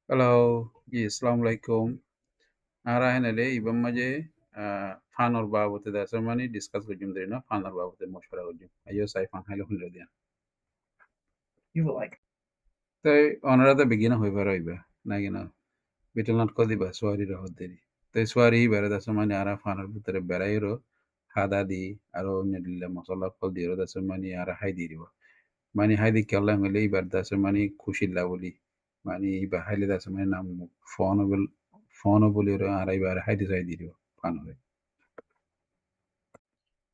Hello, assalamu alaikum. Ara henele ibam maje fanor babote da samani discuss gojum derina fanor babote moshwara gojum. Ayo sai fan halo hunle dia. You will like. Tai onorada begina hoy baroiba. Nagina betel not kodiba swari ra hoderi. Tai swari bara da samani ara fanor butere berairo hada di aro nedilla masala kol diro da samani ara haidi riba. Mani haidi kyalla ngale ibar da samani khushi lawli. Mani iba haile da samani nam phonable ara ibar haidi sai diro fanore.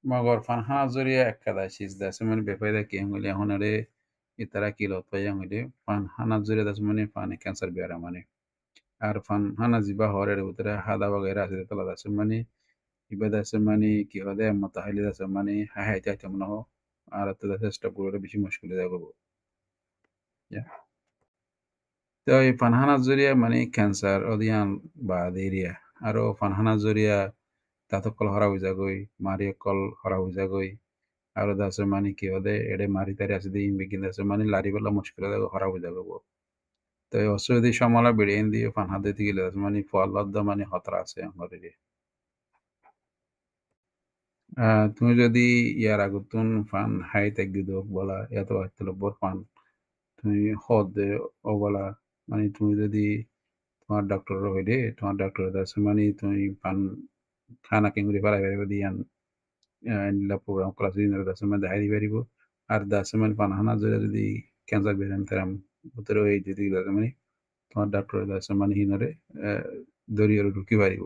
Magor fan Hazuria Kadashi das many before came William Honore Itaraki Lotoyang fan Hanazuria das money fan cancer bear money. Ar fan Hanaziba horror utra Hadavagera das money Ibeda semani Kihode Matahili das money Haita Tamno Arata the Stapur Bishimushkula. Yeah. So fan Hanazuria money cancer Odian Badiria Aro fan Hanazuria Tatokol Horavizagoi Maria Kol Horavizagoi Aro da semani ki ode ede mari tari asidi begin da semani lari bala mushkila da hara buja go to osudi shamala bidin di fan hade ti gile semani fo Allah da mani khatra ase amari তুমি যদি ইয়ার আগুতুন fun high তেগি দো বলা এত হইতলো বর fun তুমি হদ ও বলা মানে তুমি যদি তোমার ডক্টর হইলে তোমার ডক্টর দা semani তুমি ফান খানা কিংরি পারা বেরে দিয়ান la program class dinner da semani হাই দিবারিব আর দা semani ফান হানা যদি ক্যান্সার বেরেন তারাম উতরে এই যদি মানে তোমার ডাক্তার দা semani হিনরে দরিয়র ঢুকি পারিব